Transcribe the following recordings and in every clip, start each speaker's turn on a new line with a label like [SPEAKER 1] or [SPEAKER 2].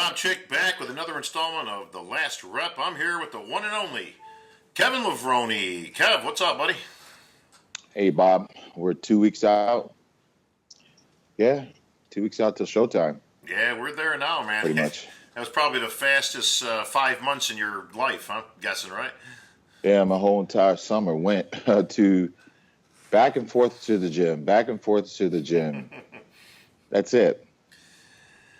[SPEAKER 1] Bob Chick back with another installment of The Last Rep. I'm here with the one and only Kevin Levrone. Kev, what's up, buddy?
[SPEAKER 2] Hey, Bob. We're 2 weeks out. Yeah, 2 weeks out till showtime.
[SPEAKER 1] Yeah, we're there now, man.
[SPEAKER 2] Pretty much.
[SPEAKER 1] That was probably the fastest 5 months in your life, huh? Guessing, right?
[SPEAKER 2] Yeah, my whole entire summer went to back and forth to the gym, back and forth to the gym. That's it.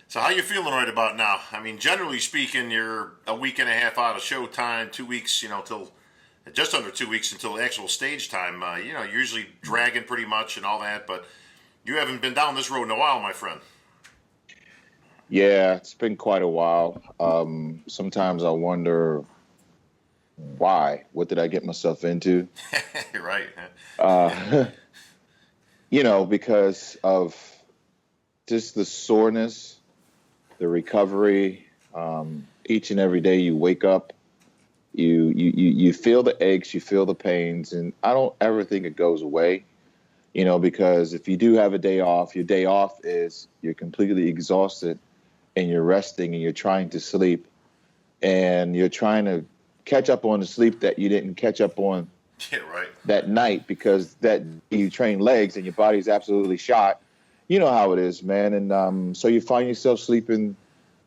[SPEAKER 1] So how you feeling right about now? I mean, generally speaking, you're a week and a half out of showtime, 2 weeks, till just under 2 weeks until actual stage time. You're usually dragging pretty much and all that, but you haven't been down this road in a while, my friend.
[SPEAKER 2] Yeah, it's been quite a while. Sometimes I wonder why. What did I get myself into?
[SPEAKER 1] Right.
[SPEAKER 2] Because of just the soreness, the recovery. Each and every day you wake up, you feel the aches, you feel the pains, and I don't ever think it goes away. Because if you do have a day off, your day off is you're completely exhausted and you're resting and you're trying to sleep and you're trying to catch up on the sleep that you didn't catch up on that night because that you train legs and your body's absolutely shot. You know how it is, man. And so you find yourself sleeping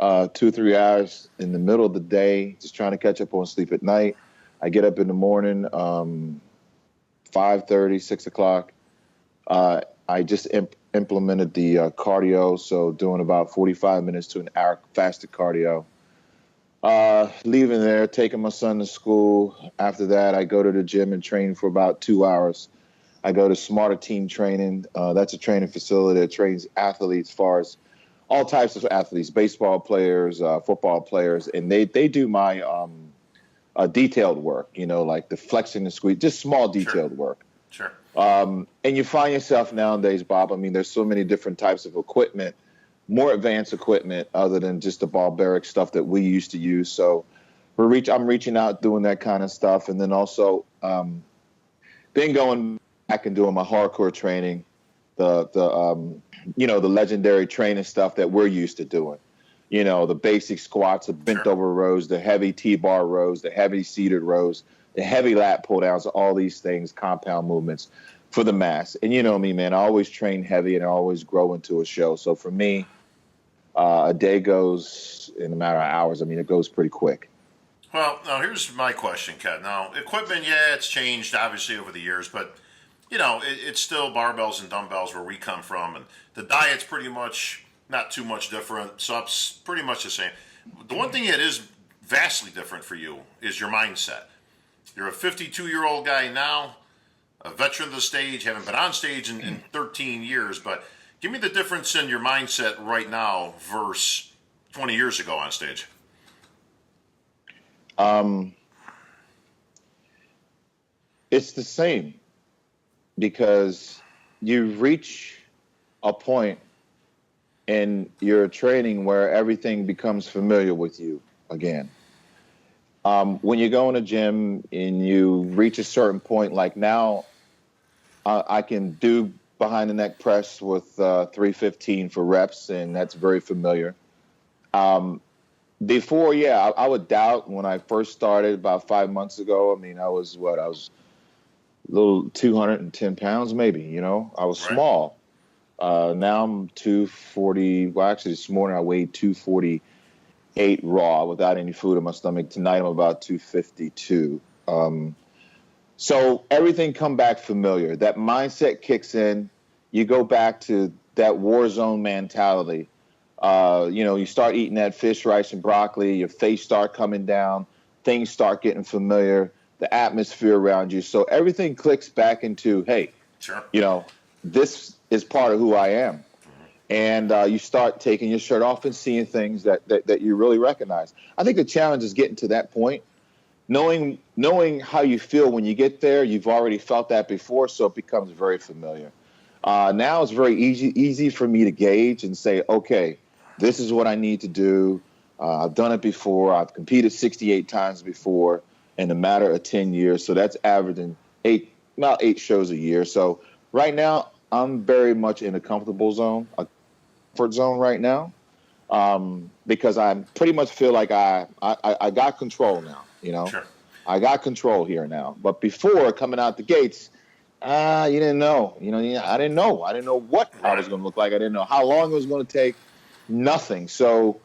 [SPEAKER 2] 2 or 3 hours in the middle of the day, just trying to catch up on sleep at night. I get up in the morning, 5:30, 6 o'clock. I just implemented the cardio, so doing about 45 minutes to an hour fasted cardio. Leaving there, taking my son to school. After that, I go to the gym and train for about 2 hours. I go to Smarter Team Training. That's a training facility that trains athletes, as far as all types of athletes, baseball players, football players, and they do my detailed work, like the flexing and squeeze, just small detailed work.
[SPEAKER 1] Sure.
[SPEAKER 2] And you find yourself nowadays, Bob, I mean, there's so many different types of equipment, more advanced equipment other than just the barbaric stuff that we used to use. So I'm reaching out, doing that kind of stuff. And then also then going back and doing my hardcore training, the legendary training stuff that we're used to doing. The basic squats, the bent over rows, the heavy T-bar rows, the heavy seated rows, the heavy lat pull downs, all these things, compound movements for the mass. And you know me, man, I always train heavy and I always grow into a show. So for me, a day goes in a matter of hours. I mean, it goes pretty quick.
[SPEAKER 1] Well, now here's my question, Ken. Now, equipment, it's changed obviously over the years, but it's still barbells and dumbbells where we come from, and the diet's pretty much not too much different. Sup's pretty much the same. The one thing that is vastly different for you is your mindset. You're a 52-year-old guy now, a veteran of the stage, haven't been on stage in 13 years, but give me the difference in your mindset right now versus 20 years ago on stage.
[SPEAKER 2] It's the same because you reach a point in your training where everything becomes familiar with you again. When you go in a gym and you reach a certain point, like now, I can do behind the neck press with 315 for reps, and that's very familiar. Before, I would doubt when I first started about 5 months ago. I mean, I was a little 210 pounds, maybe, I was small. Now I'm 240. Well, actually, this morning I weighed 248 raw without any food in my stomach. Tonight I'm about 252. So everything come back familiar. That mindset kicks in. You go back to that war zone mentality. You start eating that fish, rice, and broccoli. Your face start coming down. Things start getting familiar. The atmosphere around you. So everything clicks back into, hey, this is part of who I am. And you start taking your shirt off and seeing things that you really recognize. I think the challenge is getting to that point, knowing how you feel when you get there. You've already felt that before, so it becomes very familiar. Now it's very easy for me to gauge and say, okay, this is what I need to do. I've done it before. I've competed 68 times before in a matter of 10 years. So that's averaging about 8 shows a year. So right now, I'm very much in a comfortable zone, a comfort zone right now. because I pretty much feel like I got control now.
[SPEAKER 1] Sure.
[SPEAKER 2] I got control here now. But before coming out the gates, you didn't know. I didn't know. I didn't know what I was going to look like. I didn't know how long it was going to take. Nothing. So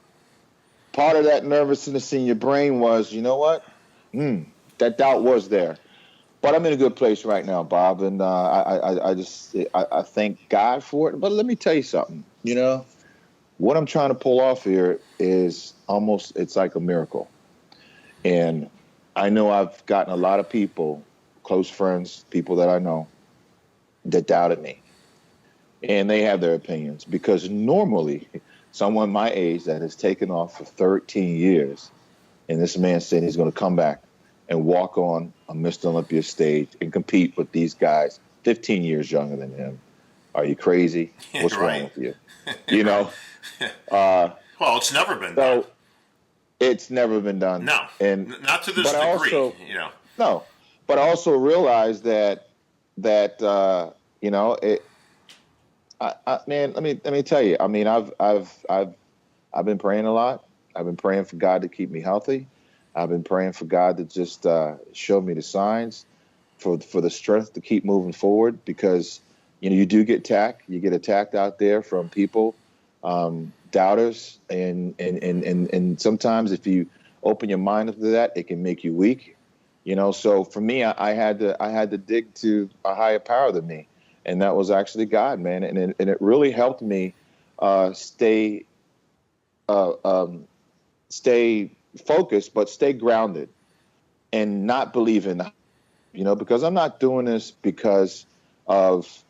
[SPEAKER 2] part of that nervousness in your brain was, you know what? That doubt was there. But I'm in a good place right now, Bob, and I thank God for it. But let me tell you something. What I'm trying to pull off here is it's like a miracle. And I know I've gotten a lot of people, close friends, people that I know, that doubted me. And they have their opinions because normally someone my age that has taken off for 13 years, and this man said he's going to come back and walk on a Mr. Olympia stage and compete with these guys 15 years younger than him. Are you crazy? What's wrong with you?
[SPEAKER 1] Well, it's never been done.
[SPEAKER 2] It's never been done.
[SPEAKER 1] No,
[SPEAKER 2] and
[SPEAKER 1] not to this degree.
[SPEAKER 2] Also, no, but I also realize that man, let me tell you. I mean, I've been praying a lot. I've been praying for God to keep me healthy. I've been praying for God to just show me the signs, for the strength to keep moving forward, because you do get attacked. You get attacked out there from people, doubters, and sometimes if you open your mind up to that, it can make you weak. So for me, I had to dig to a higher power than me, and that was actually God, man. And it really helped me stay focused, but stay grounded and not believe in, because I'm not doing this because of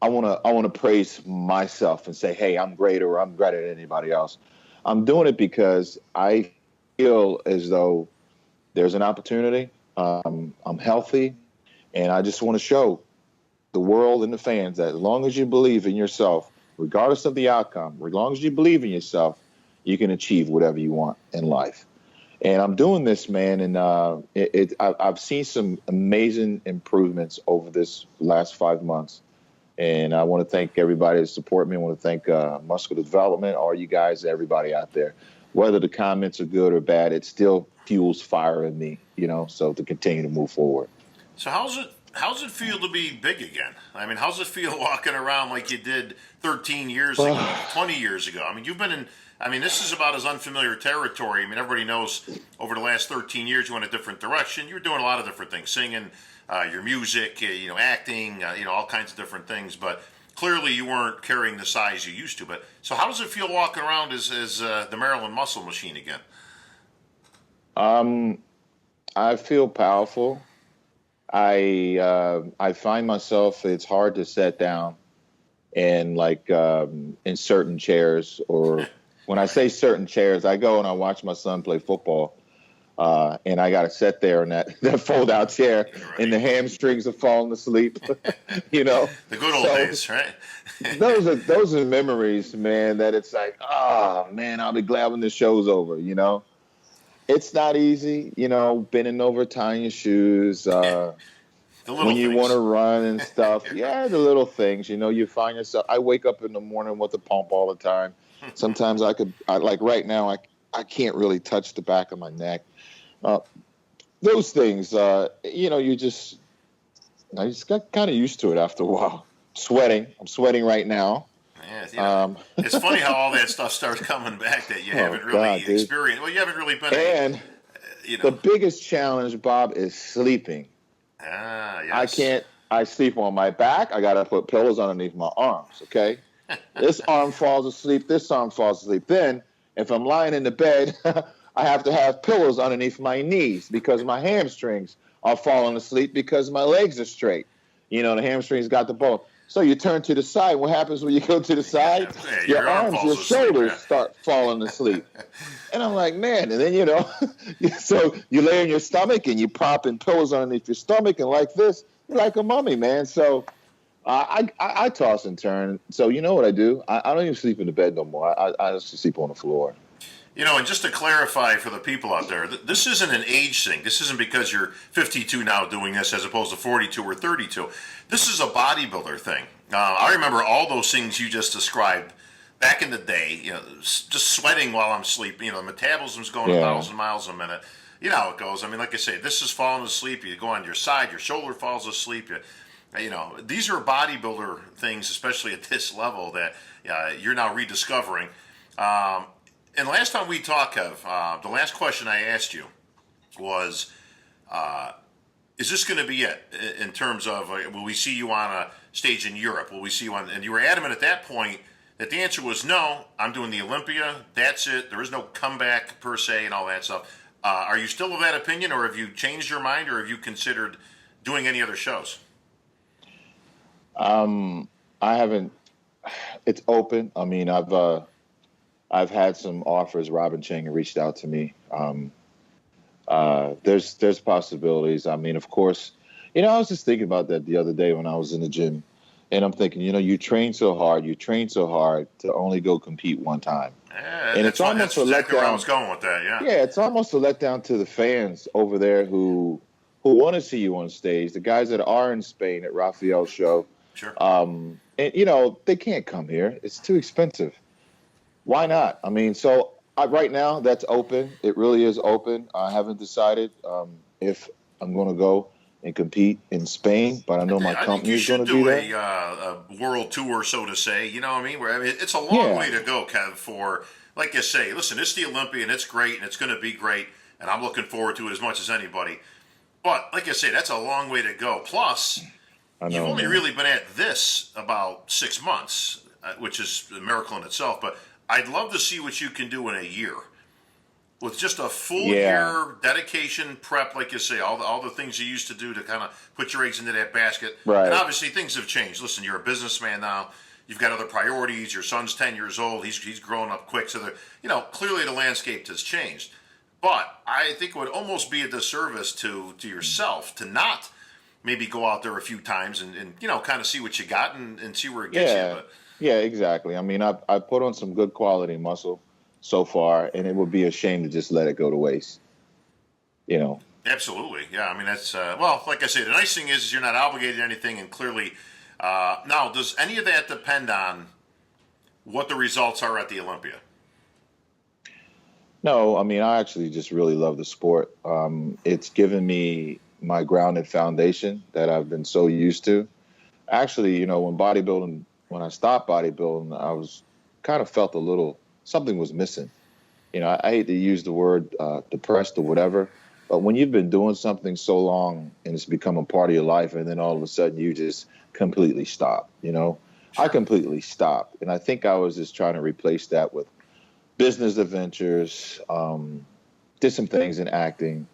[SPEAKER 2] I want to praise myself and say, hey, I'm great or I'm better than anybody else. I'm doing it because I feel as though there's an opportunity. I'm healthy, and I just want to show the world and the fans that as long as you believe in yourself, regardless of the outcome, as long as you believe in yourself, you can achieve whatever you want in life. And I'm doing this, man, and I've seen some amazing improvements over this last 5 months. And I want to thank everybody that support me. I want to thank Muscular Development, all you guys, everybody out there. Whether the comments are good or bad, it still fuels fire in me, so to continue to move forward.
[SPEAKER 1] So how's it feel to be big again? I mean, how's it feel walking around like you did 13 years ago, 20 years ago? I mean, you've been in... this is about as unfamiliar territory. I mean, everybody knows over the last 13 years you went a different direction. You were doing a lot of different things, singing, your music, acting, all kinds of different things. But clearly you weren't carrying the size you used to. But so how does it feel walking around as the Maryland Muscle Machine again?
[SPEAKER 2] I feel powerful. I find myself, it's hard to sit down and in certain chairs, or when I say certain chairs, I go and I watch my son play football, and I got to sit there in that fold-out chair, and the hamstrings are falling asleep. The
[SPEAKER 1] good old days, right?
[SPEAKER 2] those are memories, man. That it's like, oh man, I'll be glad when the show's over. It's not easy, bending over, tying your shoes, when you want to run and stuff. Yeah, the little things, you find yourself. I wake up in the morning with a pump all the time. Sometimes like right now, I can't really touch the back of my neck. Those things, you just got kind of used to it after a while. I'm sweating right now.
[SPEAKER 1] Yeah, it's funny how all that stuff starts coming back that you haven't really experienced. Well, you haven't really been.
[SPEAKER 2] And the biggest challenge, Bob, is sleeping.
[SPEAKER 1] Yes.
[SPEAKER 2] I sleep on my back. I got to put pillows underneath my arms, okay? This arm falls asleep. This arm falls asleep. Then, if I'm lying in the bed, I have to have pillows underneath my knees because my hamstrings are falling asleep because my legs are straight. The hamstrings got the bone. So you turn to the side. What happens when you go to the side? Your arms, your shoulders start falling asleep. And I'm like, man. And then, so you lay on your stomach and you prop in pillows underneath your stomach. And like this, you're like a mummy, man. So I toss and turn. So you know what I do? I don't even sleep in the bed no more. I just sleep on the floor.
[SPEAKER 1] And just to clarify for the people out there, this isn't an age thing. This isn't because you're 52 now doing this as opposed to 42 or 32. This is a bodybuilder thing. I remember all those things you just described back in the day, just sweating while I'm sleeping. The metabolism's going 1,000 miles a minute. You know how it goes. I mean, like I say, this is falling asleep. You go on your side, your shoulder falls asleep. These are bodybuilder things, especially at this level, that you're now rediscovering. And last time we talked, Kev, the last question I asked you was, is this going to be it in terms of will we see you on a stage in Europe? Will we see you on? And you were adamant at that point that the answer was no. I'm doing the Olympia. That's it. There is no comeback per se and all that stuff. Are you still of that opinion, or have you changed your mind, or have you considered doing any other shows?
[SPEAKER 2] I haven't. It's open. I mean, I've had some offers. Robin Chang reached out to me. There's possibilities. I mean, of course, I was just thinking about that the other day when I was in the gym, and I'm thinking, you train so hard to only go compete one time.
[SPEAKER 1] Yeah,
[SPEAKER 2] and it's almost a
[SPEAKER 1] exactly
[SPEAKER 2] letdown.
[SPEAKER 1] Where I was going with that. Yeah.
[SPEAKER 2] Yeah, it's almost a letdown to the fans over there who want to see you on stage. The guys that are in Spain at Rafael's show.
[SPEAKER 1] Sure.
[SPEAKER 2] And they can't come here. It's too expensive. Why not? I mean, so right now that's open. It really is open. I haven't decided if I'm going to go and compete in Spain, but I know my company is going to do that.
[SPEAKER 1] You should do a world tour, so to say. You know what I mean? It's a long way to go, Kev, for, like you say, listen, it's the Olympia, and it's great, and it's going to be great, and I'm looking forward to it as much as anybody. But, like I say, that's a long way to go. Plus, you've only really been at this about 6 months, which is a miracle in itself. But I'd love to see what you can do in a year. With just a full year, dedication, prep, like you say, all the things you used to do to kind of put your eggs into that basket.
[SPEAKER 2] Right.
[SPEAKER 1] And obviously things have changed. Listen, you're a businessman now. You've got other priorities. Your son's 10 years old. He's growing up quick. So, clearly the landscape has changed. But I think it would almost be a disservice to yourself to not maybe go out there a few times and kind of see what you got and see where it gets you. But,
[SPEAKER 2] yeah, exactly. I mean, I put on some good quality muscle so far, and it would be a shame to just let it go to waste.
[SPEAKER 1] Absolutely. Yeah. I mean, that's, like I say, the nice thing is you're not obligated to anything, and clearly, now, does any of that depend on what the results are at the Olympia?
[SPEAKER 2] No, I mean, I actually just really love the sport. It's given me my grounded foundation that I've been so used to. Actually, when I stopped bodybuilding, I was kind of felt something was missing. I hate to use the word depressed or whatever, but when you've been doing something so long and it's become a part of your life, and then all of a sudden you just completely stop, Sure. I completely stopped. And I think I was just trying to replace that with business adventures, did some things in acting,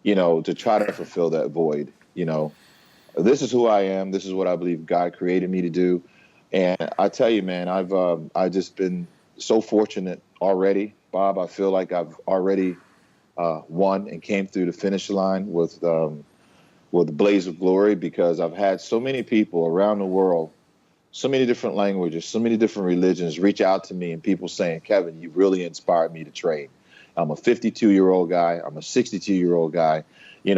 [SPEAKER 2] to try to fulfill that void. This is who I am. This is what I believe God created me to do. And I tell you, man, I've just been so fortunate already, Bob. I feel like I've already won and came through the finish line with Blaze of Glory, because I've had so many people around the world, so many different languages, so many different religions reach out to me, and people saying, Kevin, you really inspired me to train. I'm a 52-year-old guy. I'm a 62-year-old guy. I'm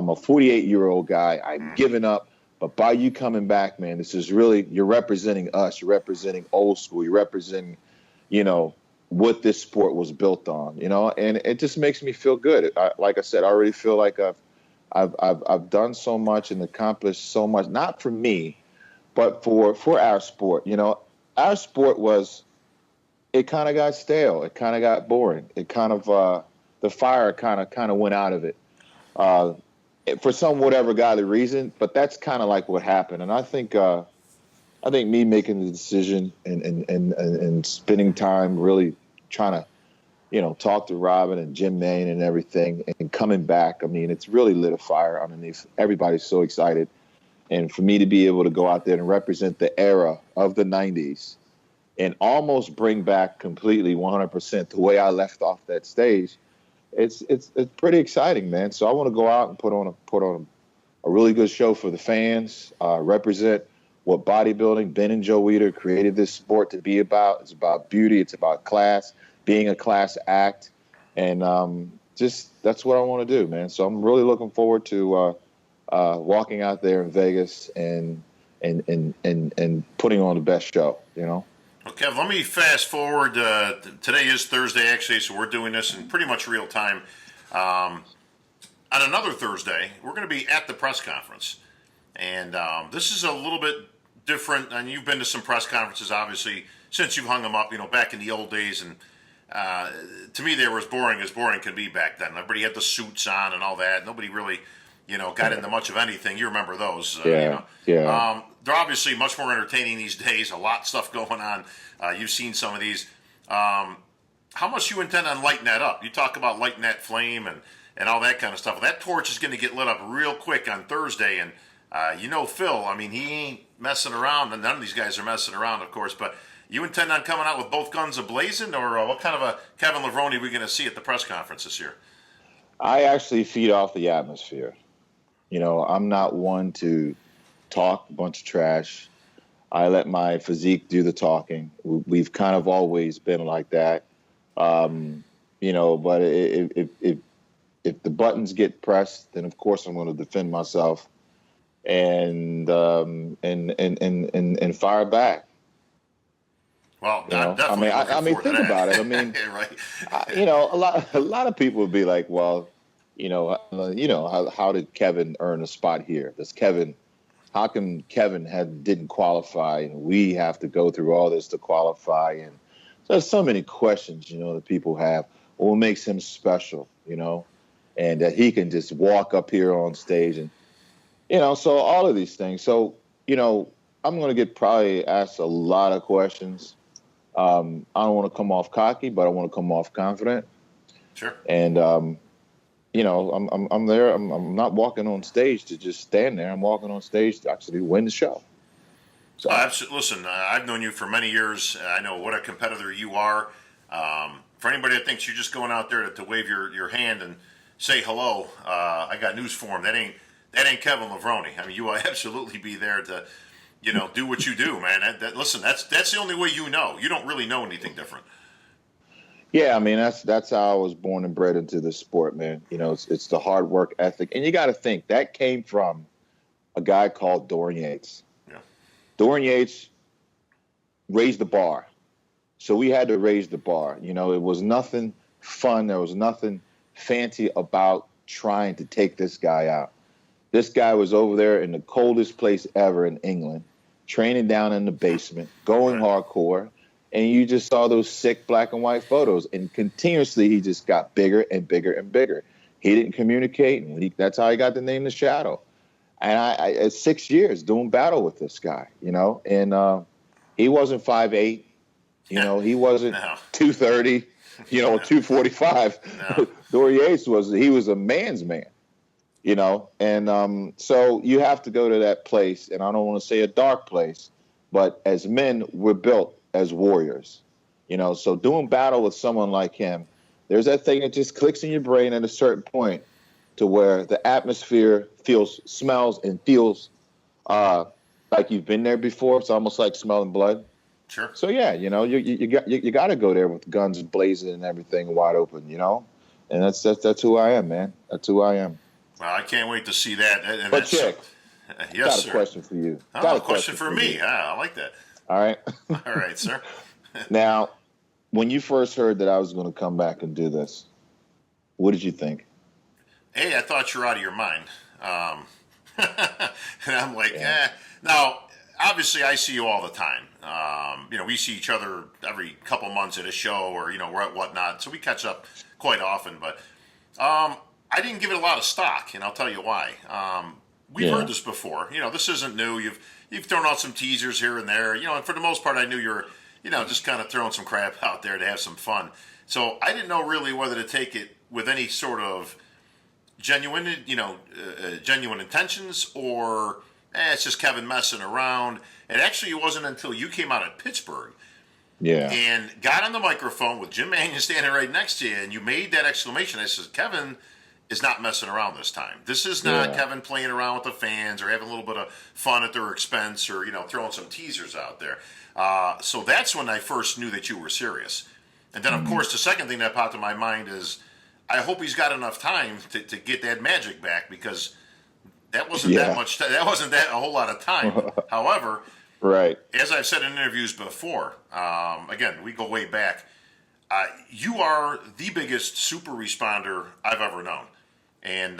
[SPEAKER 2] a 48-year-old guy. I'm giving up. But by you coming back, man, this is really, you're representing us. You're representing old school. You're representing, what this sport was built on, and it just makes me feel good. Like I said, I already feel like I've done so much and accomplished so much, not for me, but for our sport. Our sport it kind of got stale. It kind of got boring. It kind of, the fire kind of went out of it. For some whatever godly reason, but that's kind of like what happened. And I think me making the decision and spending time really trying to, talk to Robin and Jim Maine and everything, and coming back, I mean, it's really lit a fire underneath. Everybody's so excited. And for me to be able to go out there and represent the era of the 90s and almost bring back completely 100% the way I left off that stage, it's pretty exciting, man. So I want to go out and put on a really good show for the fans, represent what bodybuilding, Ben and Joe Weider created this sport to be about. It's about beauty. It's about class, being a class act. And just that's what I want to do, man. So I'm really looking forward to walking out there in Vegas and putting on the best show,
[SPEAKER 1] Well, Kev, let me fast forward. Today is Thursday, actually, so we're doing this in pretty much real time. Um, on another Thursday, we're going to be at the press conference. And this is a little bit different. And you've been to some press conferences, obviously, since you've hung them up, back in the old days. And to me, they were as boring could be back then. Everybody had the suits on and all that. Nobody really, got into much of anything. You remember those.
[SPEAKER 2] Yeah.
[SPEAKER 1] They're obviously much more entertaining these days. A lot of stuff going on. You've seen some of these. How much you intend on lighting that up? You talk about lighting that flame and all that kind of stuff. Well, that torch is going to get lit up real quick on Thursday. And, Phil, he ain't messing around. And none of these guys are messing around, of course. But you intend on coming out with both guns ablazing? Or what kind of a Kevin Levrone are we going to see at the press conference this year?
[SPEAKER 2] I actually feed off the atmosphere. I'm not one to talk a bunch of trash. I let my physique do the talking. We've kind of always been like that. But if the buttons get pressed, then of course I'm going to defend myself and fire back.
[SPEAKER 1] Well,
[SPEAKER 2] think about it.
[SPEAKER 1] Right.
[SPEAKER 2] A lot of people would be like, well, how did Kevin earn a spot here? How come Kevin didn't qualify and we have to go through all this to qualify? And so there's so many questions, that people have. What makes him special, and that he can just walk up here on stage and, so all of these things. So, I'm going to get probably asked a lot of questions. I don't want to come off cocky, but I want to come off confident.
[SPEAKER 1] Sure.
[SPEAKER 2] And, I'm there. I'm not walking on stage to just stand there. I'm walking on stage to actually win the show. So,
[SPEAKER 1] absolutely. Listen, I've known you for many years. I know what a competitor you are. For anybody that thinks you're just going out there to wave your hand and say hello, I got news for him. That ain't Kevin Levrone. You will absolutely be there to, do what you do, man. Listen, that's the only way you know. You don't really know anything different.
[SPEAKER 2] Yeah, that's how I was born and bred into this sport, man. It's the hard work ethic, and you got to think that came from a guy called Dorian Yates.
[SPEAKER 1] Yeah.
[SPEAKER 2] Dorian Yates raised the bar, so we had to raise the bar. It was nothing fun. There was nothing fancy about trying to take this guy out. This guy was over there in the coldest place ever in England, training down in the basement, going hardcore. And you just saw those sick black and white photos. And continuously, he just got bigger and bigger and bigger. He didn't communicate. And that's how he got the name The Shadow. And I at 6 years doing battle with this guy, And he wasn't 5'8". He wasn't 230, 245.
[SPEAKER 1] No.
[SPEAKER 2] Dorian Yates was a man's man, And so you have to go to that place. And I don't want to say a dark place. But as men, we're built as warriors, so doing battle with someone like him, there's that thing that just clicks in your brain at a certain point to where the atmosphere smells and feels like you've been there before. It's almost like smelling blood.
[SPEAKER 1] Sure.
[SPEAKER 2] So yeah, you got to go there with guns blazing and everything wide open, and that's who I am, man. That's who I am.
[SPEAKER 1] Well, I can't wait to see that. And
[SPEAKER 2] but Chick,
[SPEAKER 1] yes,
[SPEAKER 2] got a question for you.
[SPEAKER 1] Got a question for me. I like that.
[SPEAKER 2] All right.
[SPEAKER 1] All right, sir.
[SPEAKER 2] Now, when you first heard that I was going to come back and do this, what did you think?
[SPEAKER 1] Hey, I thought you were out of your mind. And I'm like, Now, obviously, I see you all the time. We see each other every couple months at a show or, we're at whatnot. So we catch up quite often. But I didn't give it a lot of stock, and I'll tell you why. We've heard this before. This isn't new. You've thrown out some teasers here and there. And for the most part, I knew you were, just kind of throwing some crap out there to have some fun. So I didn't know really whether to take it with any sort of genuine intentions or it's just Kevin messing around. And actually, it wasn't until you came out at Pittsburgh and got on the microphone with Jim Mannion standing right next to you, and you made that exclamation. I said, Kevin is not messing around this time. This is not Kevin playing around with the fans or having a little bit of fun at their expense or, throwing some teasers out there. So that's when I first knew that you were serious. And then, of course, the second thing that popped in my mind is I hope he's got enough time to get that magic back because that wasn't that much. That wasn't a whole lot of time. However,
[SPEAKER 2] Right.
[SPEAKER 1] as I've said in interviews before, again, we go way back. You are the biggest super responder I've ever known. And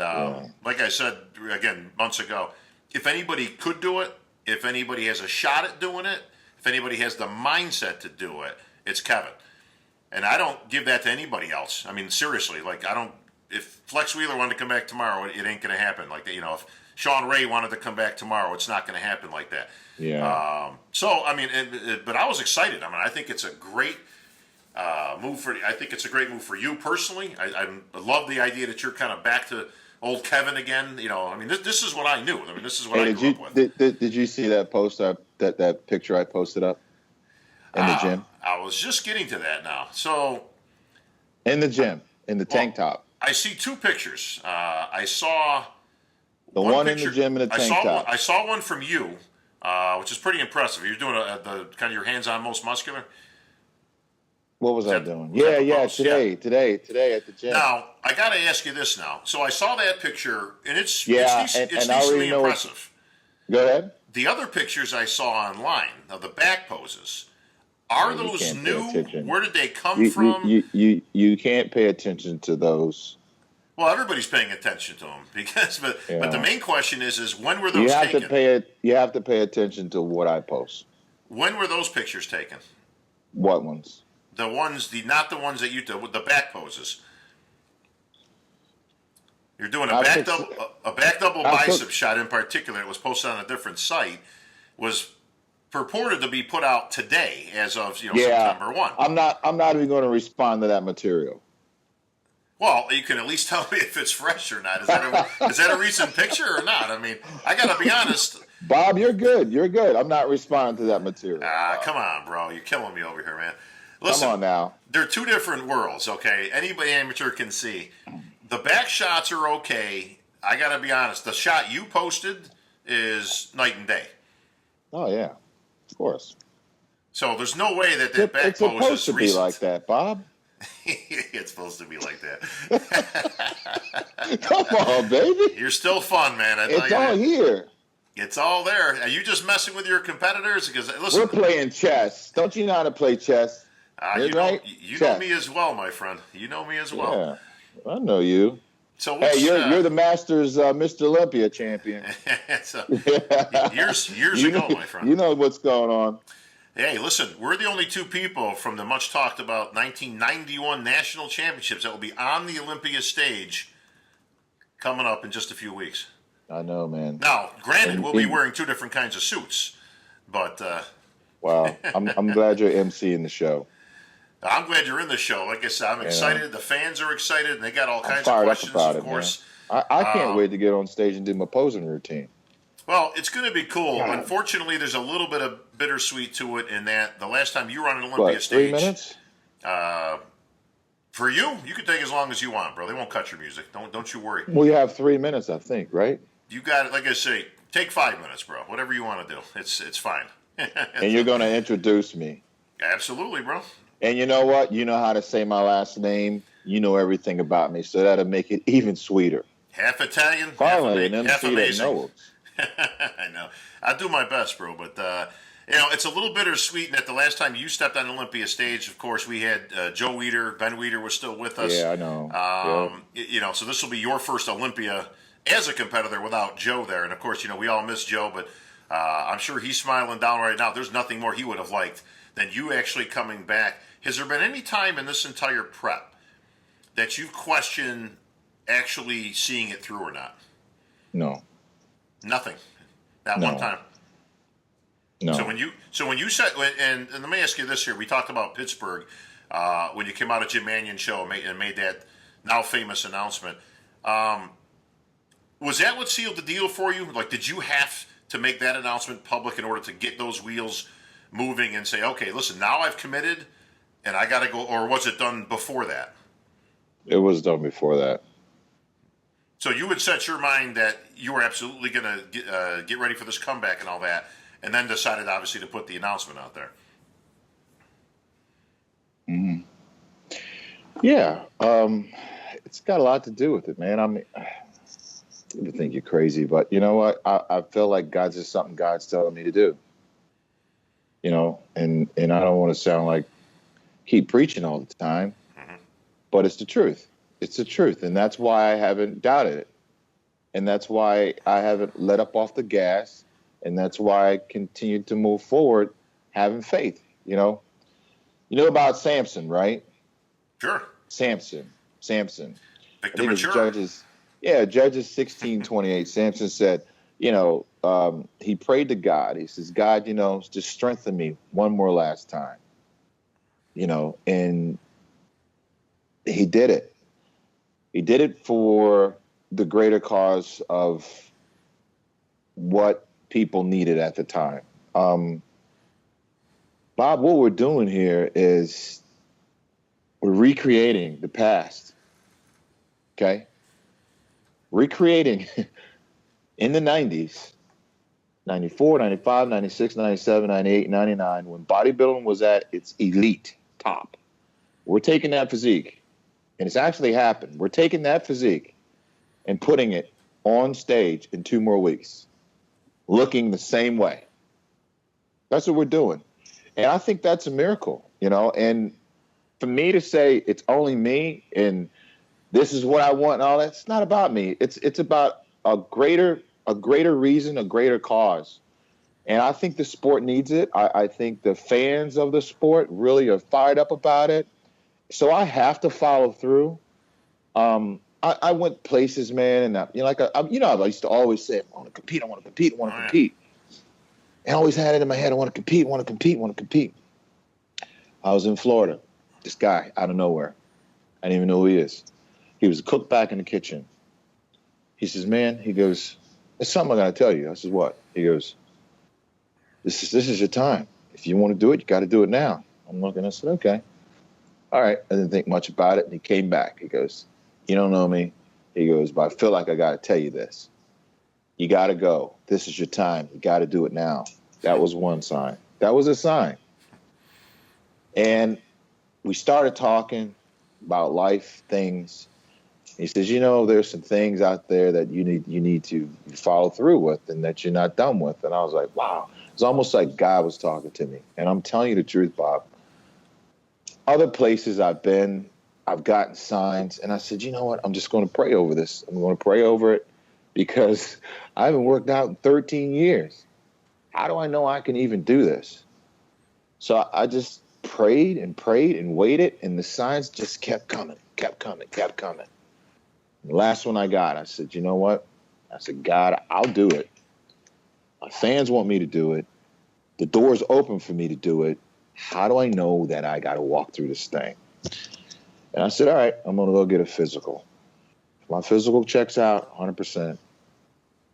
[SPEAKER 1] like I said, again, months ago, if anybody could do it, if anybody has a shot at doing it, if anybody has the mindset to do it, it's Kevin. And I don't give that to anybody else. I mean, seriously, like if Flex Wheeler wanted to come back tomorrow, it ain't going to happen like that. If Sean Ray wanted to come back tomorrow, it's not going to happen like that.
[SPEAKER 2] Yeah.
[SPEAKER 1] So I mean, but I was excited. I mean, I think it's a great move for. I think it's a great move for you personally. I love the idea that you're kind of back to old Kevin again. I mean, this is what I knew. I mean, this is what I grew up with.
[SPEAKER 2] Did you see that post that picture I posted up in the gym?
[SPEAKER 1] I was just getting to that now. So
[SPEAKER 2] in the gym, in the tank top.
[SPEAKER 1] I see two pictures. I saw
[SPEAKER 2] the one in the gym in the tank top.
[SPEAKER 1] I saw one from you, which is pretty impressive. You're doing the kind of your hands-on most muscular.
[SPEAKER 2] What was I doing? Yeah. Today at the gym.
[SPEAKER 1] Now I got to ask you this now. So I saw that picture, and it's
[SPEAKER 2] and
[SPEAKER 1] decently impressive.
[SPEAKER 2] Go ahead.
[SPEAKER 1] The other pictures I saw online of the back poses. Are those new? Where did they come from?
[SPEAKER 2] You can't pay attention to those.
[SPEAKER 1] Well, everybody's paying attention to them but the main question is when were those taken?
[SPEAKER 2] You have to pay attention to what I post.
[SPEAKER 1] When were those pictures taken?
[SPEAKER 2] What ones?
[SPEAKER 1] The ones, not the ones that you did with the back poses. You're doing a back double bicep shot in particular. It was posted on a different site. Was purported to be put out today, as of September 1.
[SPEAKER 2] I'm not even going to respond to that material.
[SPEAKER 1] Well, you can at least tell me if it's fresh or not. Is that a recent picture or not? I mean, I got to be honest.
[SPEAKER 2] Bob, you're good. I'm not responding to that material.
[SPEAKER 1] Come on, bro. You're killing me over here, man. Listen,
[SPEAKER 2] come on now.
[SPEAKER 1] They're two different worlds, okay? Anybody amateur can see. The back shots are okay. I got to be honest. The shot you posted is night and day.
[SPEAKER 2] Oh, yeah. Of course.
[SPEAKER 1] So there's no way that back pose is recent.
[SPEAKER 2] It's supposed to be like that, Bob.
[SPEAKER 1] It's supposed to be like that.
[SPEAKER 2] Come on, baby.
[SPEAKER 1] You're still fun, man.
[SPEAKER 2] It's all here.
[SPEAKER 1] It's all there. Are you just messing with your competitors? Because listen,
[SPEAKER 2] we're playing chess. Don't you know how to play chess?
[SPEAKER 1] You know me as well, my friend. You know me as well.
[SPEAKER 2] Yeah, I know you.
[SPEAKER 1] So
[SPEAKER 2] hey, you're the Masters Mr. Olympia champion.
[SPEAKER 1] years ago, my friend.
[SPEAKER 2] You know what's going on.
[SPEAKER 1] Hey, listen, we're the only two people from the much talked about 1991 national championships that will be on the Olympia stage coming up in just a few weeks.
[SPEAKER 2] I know, man.
[SPEAKER 1] Now, granted, we'll be wearing two different kinds of suits, but
[SPEAKER 2] wow, I'm glad you're emceeing the show.
[SPEAKER 1] I'm glad you're in the show. Like I said, I'm excited. The fans are excited, and they got all kinds of questions, of course.
[SPEAKER 2] I can't wait to get on stage and do my posing routine.
[SPEAKER 1] Well, it's going to be cool. God. Unfortunately, there's a little bit of bittersweet to it in that the last time you were on an Olympia stage.
[SPEAKER 2] 3 minutes?
[SPEAKER 1] For you can take as long as you want, bro. They won't cut your music. Don't you worry.
[SPEAKER 2] Well, you have 3 minutes, I think, right?
[SPEAKER 1] You got it. Like I say, take 5 minutes, bro. Whatever you want to do. It's fine.
[SPEAKER 2] And you're going to introduce me.
[SPEAKER 1] Absolutely, bro.
[SPEAKER 2] And you know what? You know how to say my last name. You know everything about me, so that'll make it even sweeter.
[SPEAKER 1] Half Italian,
[SPEAKER 2] finally,
[SPEAKER 1] half amazing.
[SPEAKER 2] Knows.
[SPEAKER 1] I know. I do my best, bro. But it's a little bittersweet. And that the last time you stepped on Olympia stage, of course, we had Joe Weider, Ben Weider was still with us.
[SPEAKER 2] Yeah, I know.
[SPEAKER 1] So this will be your first Olympia as a competitor without Joe there. And of course, we all miss Joe, but I'm sure he's smiling down right now. There's nothing more he would have liked than you actually coming back. Has there been any time in this entire prep that you question actually seeing it through or not?
[SPEAKER 2] No.
[SPEAKER 1] Nothing. Not one time.
[SPEAKER 2] No.
[SPEAKER 1] So when you said, and let me ask you this here. We talked about Pittsburgh when you came out of Jim Mannion show and made that now famous announcement. Was that what sealed the deal for you? Like, did you have to make that announcement public in order to get those wheels moving and say, okay, listen, now I've committed and I got to go, or was it done before that?
[SPEAKER 2] It was done before that.
[SPEAKER 1] So you had set your mind that you were absolutely going to get ready for this comeback and all that, and then decided, obviously, to put the announcement out there.
[SPEAKER 2] Mm-hmm. Yeah. It's got a lot to do with it, man. I mean, people think you're crazy, but you know what? I feel like God's just something God's telling me to do. you know, and I don't want to sound like keep preaching all the time,
[SPEAKER 1] Hmm.
[SPEAKER 2] but it's the truth. It's the truth, and that's why I haven't doubted it, and that's why I haven't let up off the gas, and that's why I continue to move forward, having faith. You know about Samson, right?
[SPEAKER 1] Sure.
[SPEAKER 2] Samson. I
[SPEAKER 1] Victor
[SPEAKER 2] think it's
[SPEAKER 1] mature.
[SPEAKER 2] Judges 16:28. Samson said, he prayed to God. He says, God, just strengthen me one more last time, and he did it. He did it for the greater cause of what people needed at the time. Um, Bob, what we're doing here is we're recreating the past, okay? Recreating in the 90s, 94, 95, 96, 97, 98, 99, when bodybuilding was at its elite top. We're taking that physique, and it's actually happened. We're taking that physique and putting it on stage in 2 more weeks, looking the same way. That's what we're doing. And I think that's a miracle, and for me to say it's only me and this is what I want and all that, it's not about me. It's about a greater reason, a greater cause. And I think the sport needs it. I think the fans of the sport really are fired up about it. So I have to follow through. I went places, man, and I used to always say, I want to compete, I want to compete, I want
[SPEAKER 1] Oh
[SPEAKER 2] to
[SPEAKER 1] yeah.
[SPEAKER 2] compete. And I always had it in my head, I want to compete, I want to compete, I want to compete. I was in Florida. This guy out of nowhere. I didn't even know who he is. He was a cook back in the kitchen. He says, man, he goes, there's something I got to tell you. I says, what? He goes, this is your time. If you want to do it, you got to do it now. I'm looking, I said, okay. All right. I didn't think much about it. And he came back. He goes, you don't know me. He goes, but I feel like I got to tell you this. You got to go. This is your time. You got to do it now. That was one sign. That was a sign. And we started talking about life, things. He says, there's some things out there that you need to follow through with and that you're not done with. And I was like, wow. It's almost like God was talking to me. And I'm telling you the truth, Bob. Other places I've been, I've gotten signs. And I said, you know what? I'm just going to pray over this. I'm going to pray over it because I haven't worked out in 13 years. How do I know I can even do this? So I just prayed and waited. And the signs just kept coming, kept coming, kept coming. The last one I got, I said, you know what? I said, God, I'll do it. My fans want me to do it. The door's open for me to do it. How do I know that I got to walk through this thing? And I said, all right, I'm going to go get a physical. If my physical checks out 100%,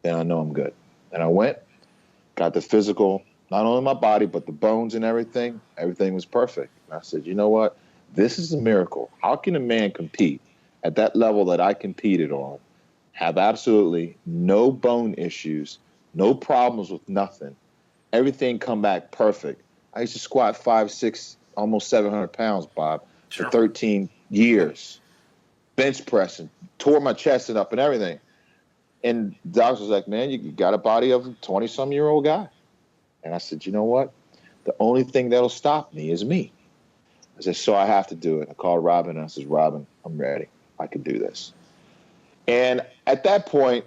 [SPEAKER 2] then I know I'm good. And I went, got the physical, not only my body, but the bones and everything. Everything was perfect. And I said, you know what? This is a miracle. How can a man compete at that level that I competed on, have absolutely no bone issues, no problems with nothing, everything come back perfect? I used to squat 5'6", almost 700 pounds, Bob, for
[SPEAKER 1] Sure.
[SPEAKER 2] 13 years, bench pressing, tore my chest up and everything. And the doctor was like, man, you got a body of a 20-some-year-old guy. And I said, you know what? The only thing that'll stop me is me. I said, so I have to do it. I called Robin and I said, Robin, I'm ready. I can do this. And at that point,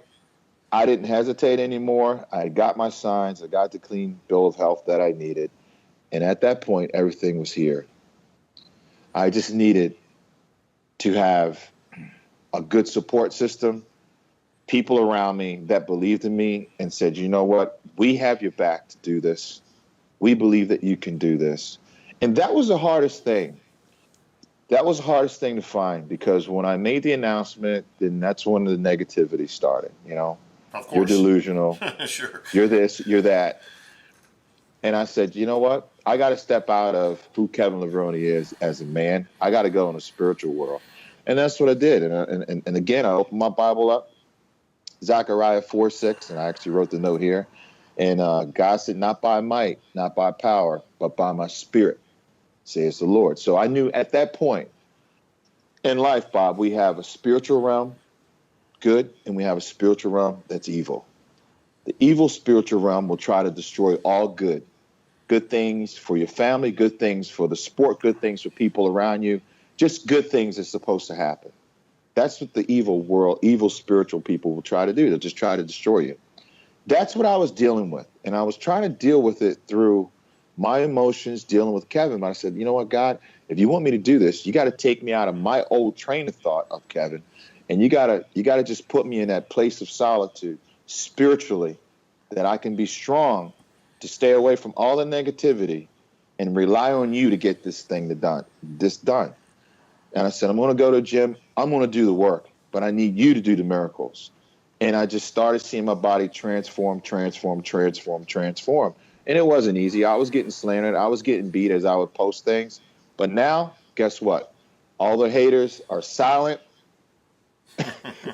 [SPEAKER 2] I didn't hesitate anymore. I got my signs. I got the clean bill of health that I needed. And at that point, everything was here. I just needed to have a good support system, people around me that believed in me and said, you know what? We have your back to do this. We believe that you can do this. And that was the hardest thing. That was the hardest thing to find because when I made the announcement, then that's when the negativity started.
[SPEAKER 1] Of
[SPEAKER 2] You're
[SPEAKER 1] course.
[SPEAKER 2] delusional.
[SPEAKER 1] Sure.
[SPEAKER 2] You're this, you're that. And I said, you know what? I got to step out of who Kevin Levrone is as a man. I got to go in the spiritual world. And that's what I did. And again, I opened my Bible up, Zechariah 4:6, and I actually wrote the note here. And God said, not by might, not by power, but by my spirit, says the Lord. So I knew at that point in life, Bob, we have a spiritual realm, good, and we have a spiritual realm that's evil. The evil spiritual realm will try to destroy all good good things for your family, good things for the sport, good things for people around you. Just good things are supposed to happen. That's what the evil spiritual people will try to do. They'll just try to destroy you. That's what I was dealing with. And I was trying to deal with it through my emotions, dealing with Kevin. But I said, you know what, God, if you want me to do this, you got to take me out of my old train of thought of Kevin. And you gotta just put me in that place of solitude spiritually, that I can be strong to stay away from all the negativity and rely on you to get this done. And I said, I'm going to go to the gym. I'm going to do the work, but I need you to do the miracles. And I just started seeing my body transform. And it wasn't easy. I was getting slandered. I was getting beat as I would post things. But now, guess what? All the haters are silent.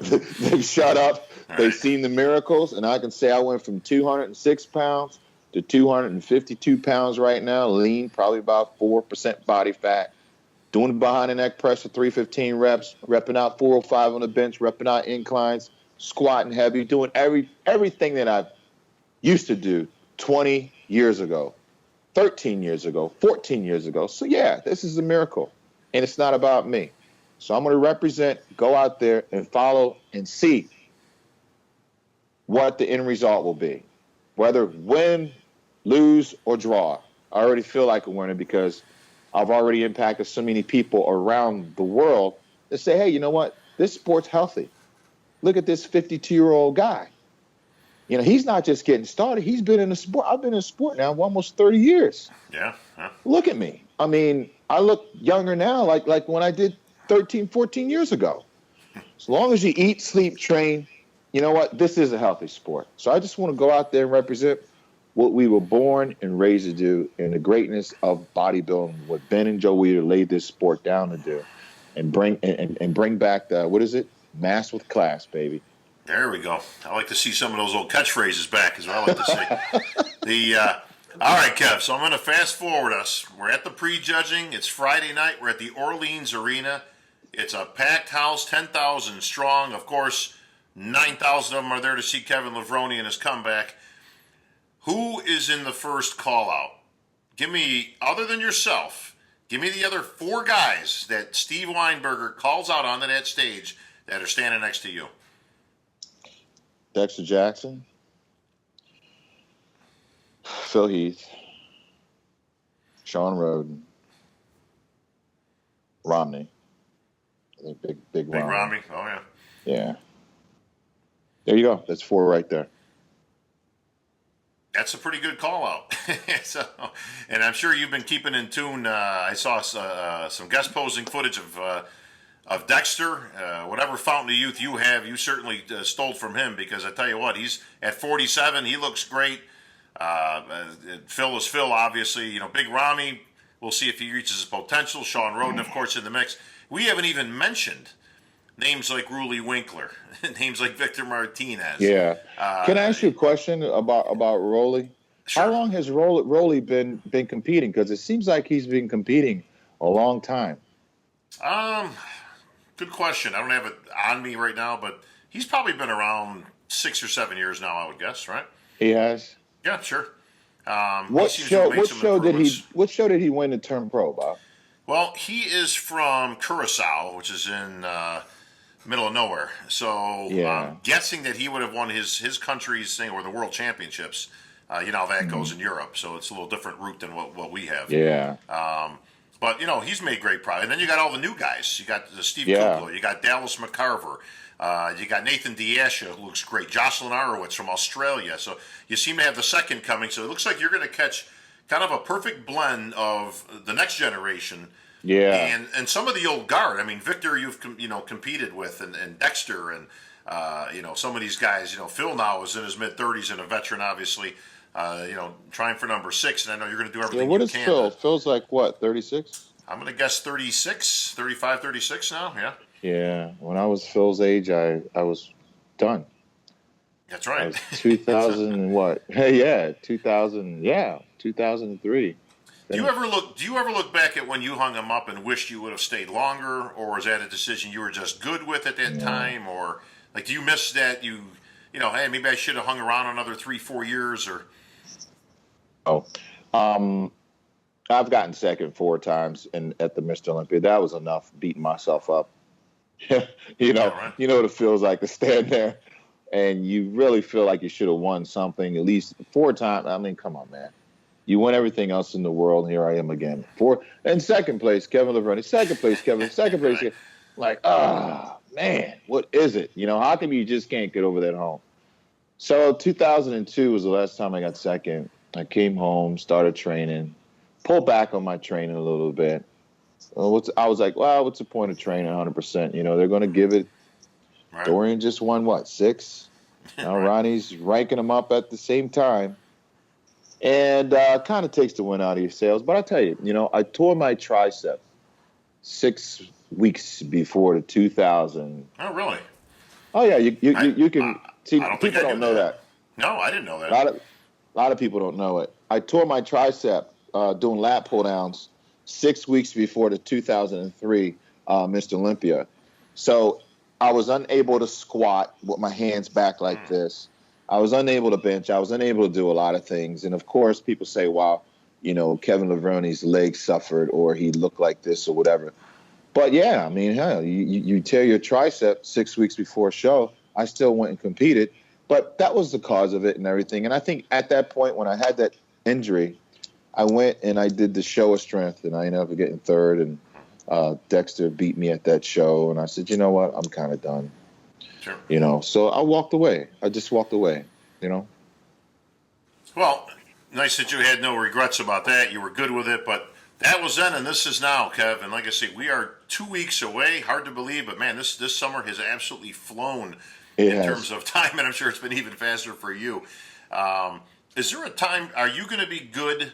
[SPEAKER 2] They've shut up. They've seen the miracles. And I can say I went from 206 pounds to 252 pounds right now, lean, probably about 4% body fat. Doing the behind the neck press for 315 reps, repping out 405 on the bench, repping out inclines, squatting heavy, doing everything that I used to do 20 years ago, 13 years ago, 14 years ago. So, yeah, this is a miracle, and it's not about me. So I'm going to represent, go out there and follow and see what the end result will be, whether win, lose, or draw. I already feel like a winner because I've already impacted so many people around the world that say, hey, you know what? This sport's healthy. Look at this 52-year-old guy. You know, he's not just getting started. He's been in the sport. I've been in sport now for almost 30 years.
[SPEAKER 1] Yeah.
[SPEAKER 2] Look at me. I mean, I look younger now like when I did 13, 14 years ago. As long as you eat, sleep, train, you know what? This is a healthy sport. So I just want to go out there and represent what we were born and raised to do, and the greatness of bodybuilding, what Ben and Joe Weider laid this sport down to do, and bring back the, what is it? Mass with class, baby.
[SPEAKER 1] There we go. I like to see some of those old catchphrases back, is what I like to see. All right, Kev, so I'm going to fast forward us. We're at the prejudging. It's Friday night. We're at the Orleans Arena. It's a packed house, 10,000 strong. Of course, 9,000 of them are there to see Kevin Levrone and his comeback. Who is in the first call-out? Give me, other than yourself, give me the other 4 guys that Steve Weinberger calls out onto that stage that are standing next to you.
[SPEAKER 2] Dexter Jackson, Phil Heath, Sean Roden, Romney. I think big Romney.
[SPEAKER 1] Big Romney, oh yeah.
[SPEAKER 2] Yeah. There you go. That's 4 right there.
[SPEAKER 1] That's a pretty good call out. So, and I'm sure you've been keeping in tune. I saw some guest posing footage of Dexter. Whatever fountain of youth you have, you certainly stole from him, because I tell you what, he's at 47. He looks great. Phil is Phil, obviously. You know, Big Rami, we'll see if he reaches his potential. Sean Roden, of course, in the mix. We haven't even mentioned names like Ruli Winkler, names like Victor Martinez.
[SPEAKER 2] Yeah. Can I ask you a question about Rolly?
[SPEAKER 1] Sure.
[SPEAKER 2] How long has Rolly been competing? Because it seems like he's been competing a long time.
[SPEAKER 1] Good question. I don't have it on me right now, but he's probably been around 6 or 7 years now, I would guess, right?
[SPEAKER 2] He has.
[SPEAKER 1] Yeah, sure.
[SPEAKER 2] What show did he win to turn pro, Bob?
[SPEAKER 1] Well, he is from Curacao, which is in middle of nowhere. So
[SPEAKER 2] Yeah.
[SPEAKER 1] I'm guessing that he would have won his country's thing, or the World Championships. You know how that goes in Europe, so it's a little different route than what we have.
[SPEAKER 2] Yeah.
[SPEAKER 1] But, you know, he's made great progress. And then you got all the new guys. You got Steve Kukla. You got Dallas McCarver. You got Nathan Diasha, who looks great. Jocelyn Arowitz from Australia. So you seem to have the second coming. So it looks like you're going to catch kind of a perfect blend of the next generation.
[SPEAKER 2] Yeah.
[SPEAKER 1] And some of the old guard. I mean, Victor, you've competed with, and Dexter, and some of these guys. You know, Phil now is in his mid-30s and a veteran, obviously. Trying for number 6, and I know you're going to do everything
[SPEAKER 2] what
[SPEAKER 1] you
[SPEAKER 2] is
[SPEAKER 1] can.
[SPEAKER 2] Phil? Phil's like what, 36?
[SPEAKER 1] I'm going to guess 36, 35, 36 now. Yeah.
[SPEAKER 2] Yeah. When I was Phil's age, I was done.
[SPEAKER 1] That's right.
[SPEAKER 2] I was 2000 and what? Hey, yeah, 2000. Yeah, 2003.
[SPEAKER 1] Do you ever look back at when you hung him up and wished you would have stayed longer, or was that a decision you were just good with at that time, or like do you miss that hey, maybe I should have hung around another 3-4 years, or?
[SPEAKER 2] Oh, I've gotten second 4 times at the Mr. Olympia. That was enough beating myself up.
[SPEAKER 1] Yeah, right.
[SPEAKER 2] You know what it feels like to stand there and you really feel like you should have won something at least 4 times. I mean, come on, man. You won everything else in the world, and here I am again. In second place, Kevin Levrone. Second place, Kevin. Second place.
[SPEAKER 1] Right.
[SPEAKER 2] Like, man, what is it? How come you just can't get over that hump? So 2002 was the last time I got second. I came home, started training, pulled back on my training a little bit. I was like, well, what's the point of training 100%? They're going to give it.
[SPEAKER 1] Right.
[SPEAKER 2] Dorian just won, what, 6? Now
[SPEAKER 1] Right.
[SPEAKER 2] Ronnie's ranking them up at the same time. And kind of takes the wind out of your sails. But I tell you, I tore my tricep 6 weeks before the 2000.
[SPEAKER 1] Oh, really?
[SPEAKER 2] Oh, yeah, you can see.
[SPEAKER 1] I don't think
[SPEAKER 2] People
[SPEAKER 1] I
[SPEAKER 2] don't
[SPEAKER 1] knew
[SPEAKER 2] know
[SPEAKER 1] that.
[SPEAKER 2] that.
[SPEAKER 1] No, I didn't know
[SPEAKER 2] A
[SPEAKER 1] that.
[SPEAKER 2] lot of people don't know it. I tore my tricep doing lat pull downs 6 weeks before the 2003 Mr. Olympia. So I was unable to squat with my hands back like this. I was unable to bench. I was unable to do a lot of things. And of course, people say, wow, Kevin Levrone's legs suffered or he looked like this or whatever. But yeah, I mean, hell, you tear your tricep 6 weeks before a show. I still went and competed. But that was the cause of it and everything. And I think at that point when I had that injury, I went and I did the show of strength, and I ended up getting third. And Dexter beat me at that show, and I said, you know what, I'm kind of done.
[SPEAKER 1] Sure.
[SPEAKER 2] So I walked away. I just walked away.
[SPEAKER 1] Well, nice that you had no regrets about that. You were good with it, but that was then, and this is now, Kev. And like I say, we are 2 weeks away. Hard to believe, but man, this summer has absolutely flown in terms of time, and I'm sure it's been even faster for you. Is there a time? Are you going to be good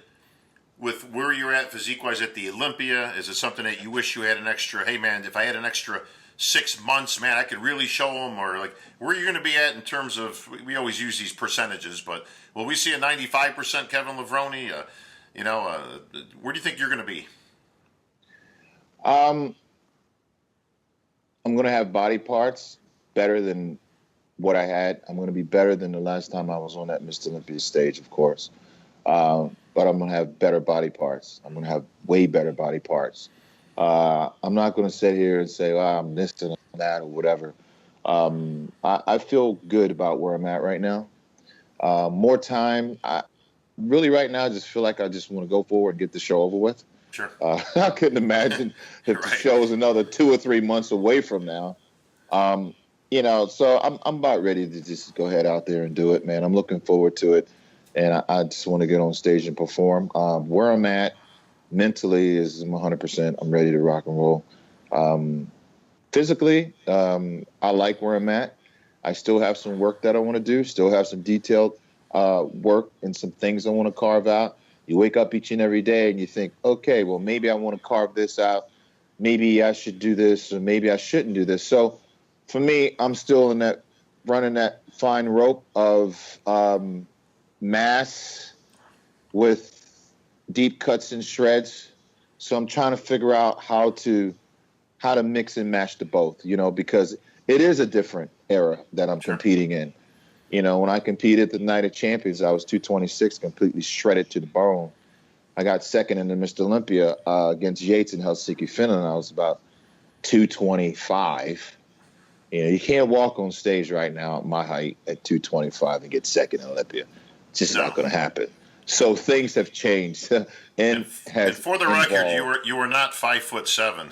[SPEAKER 1] with where you're at physique-wise at the Olympia? Is it something that you wish you had an extra? Hey, man, if I had an extra 6 months, man, I could really show them. Or like, where are you going to be at in terms of? We always use these percentages, but will we see a 95% Kevin Levrone? Where do you think you're going to be?
[SPEAKER 2] I'm going to have body parts better than what I had. I'm going to be better than the last time I was on that Mr. Olympia stage, of course. But I'm going to have better body parts. I'm going to have way better body parts. I'm not going to sit here and say, well, I'm this and that or whatever. I feel good about where I'm at right now. More time. Really right now, I just feel like I just want to go forward and get the show over with.
[SPEAKER 1] Sure.
[SPEAKER 2] I couldn't imagine if the show was another 2 or 3 months away from now. So I'm about ready to just go ahead out there and do it, man. I'm looking forward to it. And I just want to get on stage and perform. Where I'm at mentally is 100%. I'm ready to rock and roll. Physically, I like where I'm at. I still have some work that I want to do, still have some detailed work and some things I want to carve out. You wake up each and every day and you think, okay, well, maybe I want to carve this out. Maybe I should do this or maybe I shouldn't do this. So for me, I'm still running that fine rope of mass with deep cuts and shreds. So I'm trying to figure out how to mix and match the both, because it is a different era that I'm competing in. When I competed the Night of Champions, I was 226, completely shredded to the bone. I got second in the Mr. Olympia against Yates in Helsinki, Finland. I was about 225. You can't walk on stage right now at my height at 225 and get second in Olympia. It's just not going to happen. So things have changed, and
[SPEAKER 1] for the record, you were not 5'7".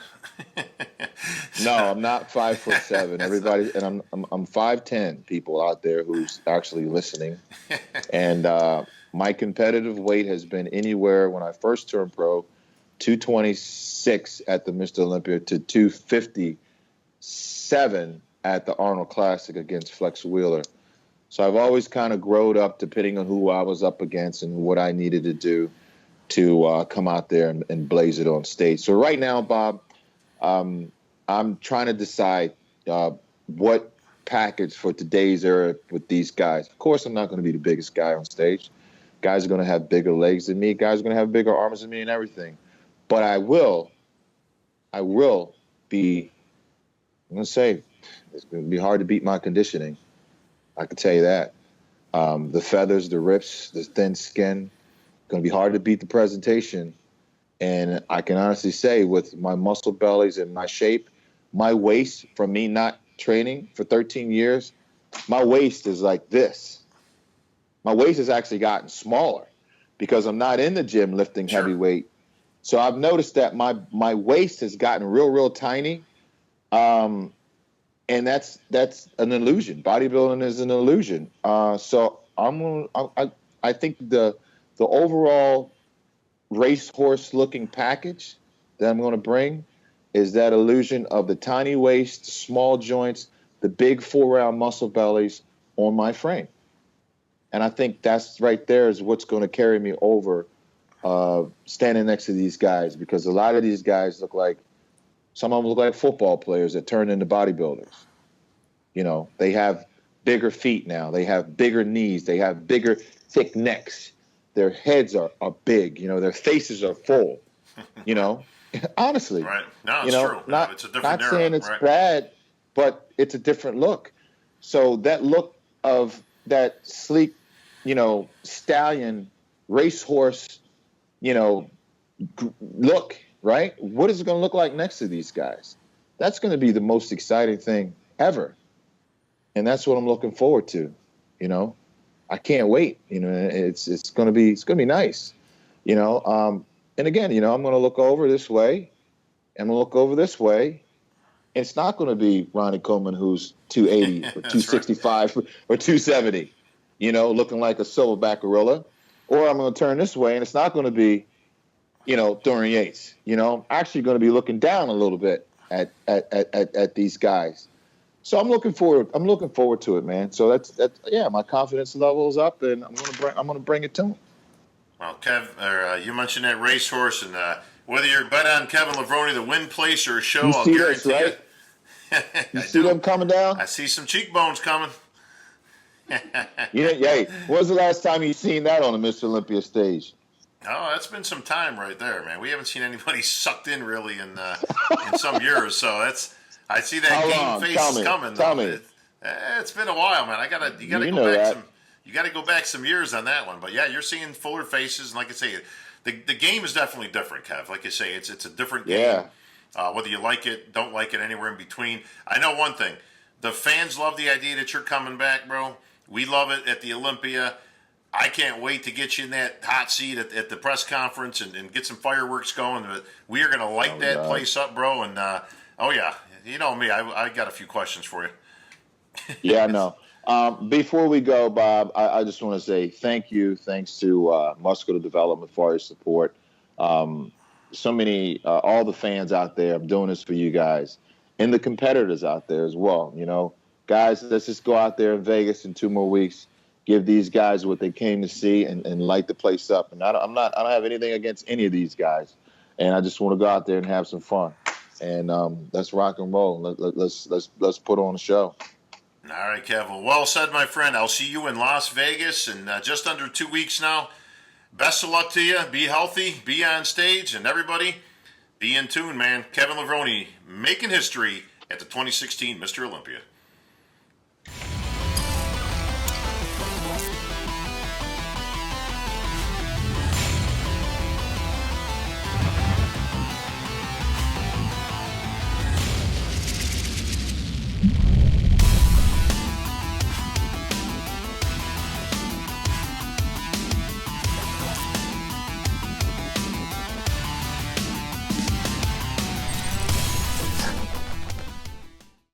[SPEAKER 2] No, I'm not 5'7". Everybody, and I'm 5'10". People out there who's actually listening, and my competitive weight has been anywhere when I first turned pro, 226 at the Mr. Olympia to 257 at the Arnold Classic against Flex Wheeler. So I've always kind of growed up depending on who I was up against and what I needed to do to come out there and blaze it on stage. So right now, Bob, I'm trying to decide what package for today's era with these guys. Of course, I'm not going to be the biggest guy on stage. Guys are going to have bigger legs than me. Guys are going to have bigger arms than me and everything. But I will be, I'm going to say, it's going to be hard to beat my conditioning. I can tell you that. The feathers, the rips, the thin skin, going to be hard to beat the presentation. And I can honestly say, with my muscle bellies and my shape, my waist, from me not training for 13 years, my waist is like this. My waist has actually gotten smaller because I'm not in the gym lifting heavy weight. So I've noticed that my waist has gotten real tiny. And that's an illusion. Bodybuilding is an illusion. So I think the overall racehorse looking package that I'm going to bring is that illusion of the tiny waist, small joints, the big 4-round muscle bellies on my frame. And I think that's right there is what's going to carry me over standing next to these guys, because a lot of these guys some of them look like football players that turned into bodybuilders. You know, they have bigger feet now. They have bigger knees. They have bigger, thick necks. Their heads are big. You know, their faces are full. You know, honestly.
[SPEAKER 1] Right. No, it's true. It's a different
[SPEAKER 2] not saying it's bad, but it's a different look. So that look of that sleek, you know, stallion, racehorse, you know, look, right? What is it going to look like next to these guys? That's going to be the most exciting thing ever. And that's what I'm looking forward to. You know, I can't wait. You know, it's going to be nice. You know, and again, you know, I'm going to look over this way, and I'm going to look over this way. It's not going to be Ronnie Coleman, who's 280 or 265 right. or 270, you know, looking like a silverback gorilla. Or I'm going to turn this way, and it's not going to be, you know, Dorian Yates. You know, I'm actually going to be looking down a little bit at these guys. So I'm looking forward to it, man. So that's yeah, my confidence level is up, and I'm going to bring it to him.
[SPEAKER 1] Well, Kev, you mentioned that racehorse, and whether you're bet on Kevin Levrone to win, place, or a show, I'll guarantee
[SPEAKER 2] right? You see them coming down?
[SPEAKER 1] I see some cheekbones coming.
[SPEAKER 2] Hey, when was the last time you seen that on the Mr. Olympia stage?
[SPEAKER 1] Oh, that's been some time right there, man. We haven't seen anybody sucked in really in some years. So I see that game face coming.
[SPEAKER 2] Tell me.
[SPEAKER 1] It's been a while, man. You got to go back some years on that one. But yeah, you're seeing fuller faces, and like I say, the game is definitely different, Kev. Like you say, it's a different game.
[SPEAKER 2] Yeah.
[SPEAKER 1] Whether you like it, don't like it, anywhere in between. I know one thing: the fans love the idea that you're coming back, bro. We love it at the Olympia. I can't wait to get you in that hot seat at the press conference and get some fireworks going. But we are going to light that place up, bro. And oh yeah, you know me, I got a few questions for you.
[SPEAKER 2] Yeah, no. Before we go, Bob, I just want to say thanks to Muscular Development for your support. So many, all the fans out there, I'm doing this for you guys, and the competitors out there as well. You know, guys, let's just go out there in Vegas in 2 more weeks, give these guys what they came to see, and light the place up. And I don't have anything against any of these guys, and I just want to go out there and have some fun. And let's rock and roll. Let's put on a show.
[SPEAKER 1] All right, Kev. Well said, my friend. I'll see you in Las Vegas in just under 2 weeks now. Best of luck to you. Be healthy. Be on stage. And everybody, be in tune, man. Kevin Levrone making history at the 2016 Mr. Olympia.